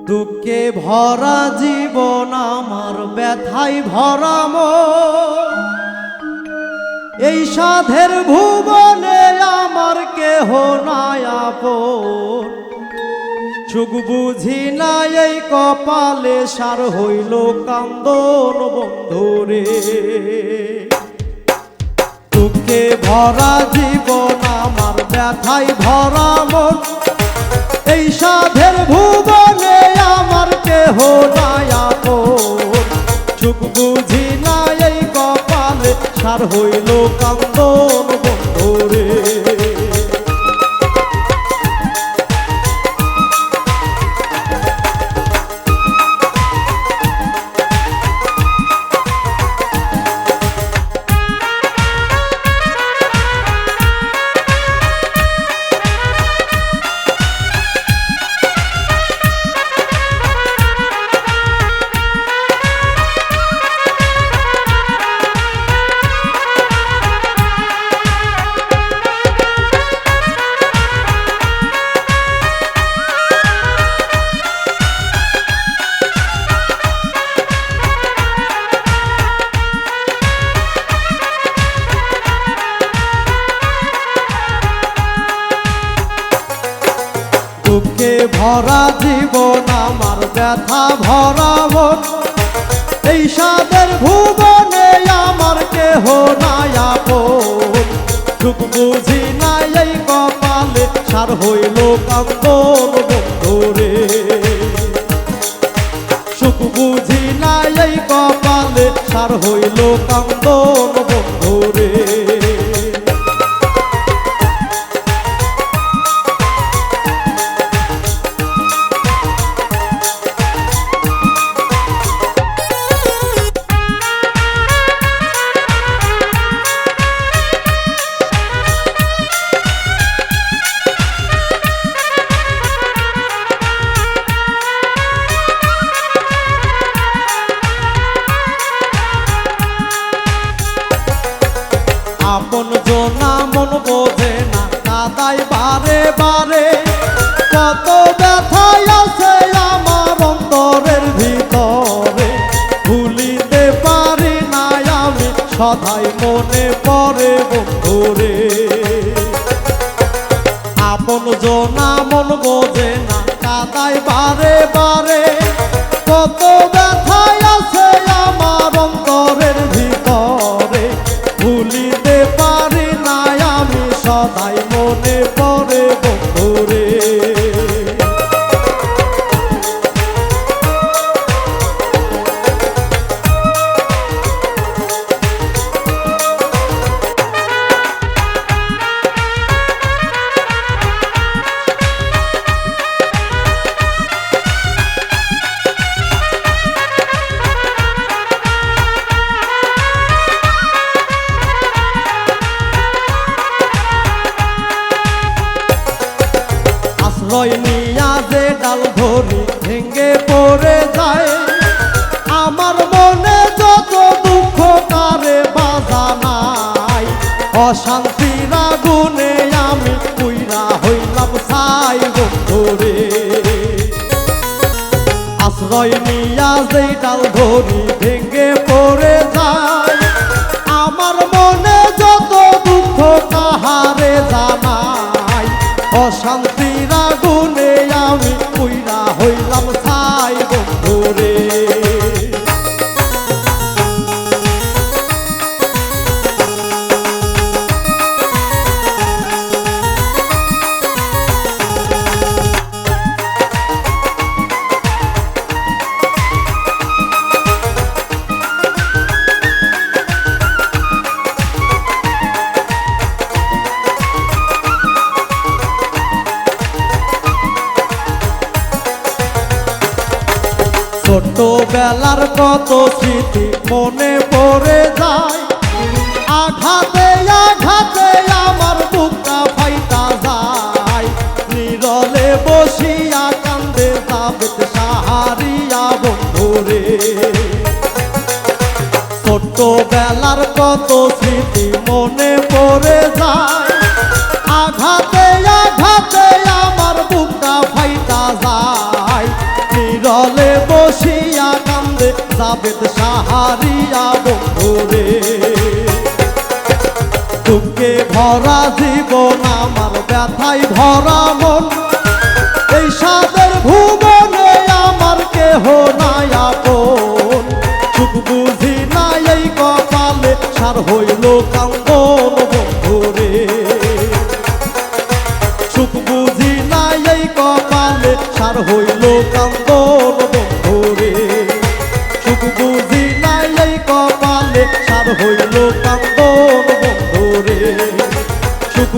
দুঃখে ভরা জীবন আমার, ব্যথায় ভরা মন। এই সাধের ভুবনে আমার কেহ নাই আপন। সুখ বুঝি না এই কপালে, সার হইল কান্দন বন্ধুরে। দুঃখে ভরা জীবন আমার, ব্যথায় ভরা মন। এই সাধের ভুবনে আমার কেহ নাই আপন। সুখ বুঝি না এই কপালে, সার হইল কান্দন বন্ধুরে। দুঃখে ভরা জীবন আমার, ব্যথা ভরা মন। এই সাধের ভুবনে আমার কেহ নাই আপন। সুখ বুঝি না এই কপালে, সার হইল কান্দন বন্ধুরে। সুখ বুঝি না এই কপালে, সার হইল কান্দন বন্ধুরে। আপন জনা মন বোঝে না, কাদাই বারে বারে। কত ব্যথায় আছে আমার অন্তরের ভিতরে। ভুলিতে পারি না আমি, সদাই মনে পড়ে বন্ধুরে। আপন জনা মন বোঝে না, কাদাই বারে বারে। কত ব্যথায় আছে আমার অন্তরের ভিতরে। ভুলিতে পারি না আমি, সদাই মনে পড়ে বন্ধুরে। আশ্রয় নিয়া যে ডাল ধরি ভেঙ্গে পড়ে যায়। আমার মনে যত দুঃখ কারে বাজা নাই। অশান্তির আগুনে আমি পুইরা হইলাম ছাই বন্ধুরে। আশ্রয় নিয়া যে ডাল ধরি ভেঙ্গে পড়ে যায়। আমার মনে যত দুঃখ কাহারে জানাই। অশান্তির আগুনে আমি পুইরা হইলাম ছাই বন্ধুরে। ছোটবেলার কত স্মৃতি মনে পড়ে যায়। আঘাতে আঘাতে আমার বুকটা ফাইটা যায়। নীরলে বসিয়া কান্দে জাবেদ সাহারিয়া বন্ধুরে। ছোটবেলার কত স্মৃতি মনে পড়ে যায়। আঘাতে আঘাতে আমার বুকটা ফাইটা যায়। জীবন আমার ব্যথায় ভরা মন, এই সাদের ভুবনে আমার কেহ নাই আপন। সুখ বুঝি না এই কপালে, সার হইল কান্দন বন্ধুরে। সুখ বুঝি না এই কপালে, সার হইল কান্দন বন্ধুরে। সুখ বুঝি না এই কপালে, সার হইল কান্দন বন্ধুরে। সুখ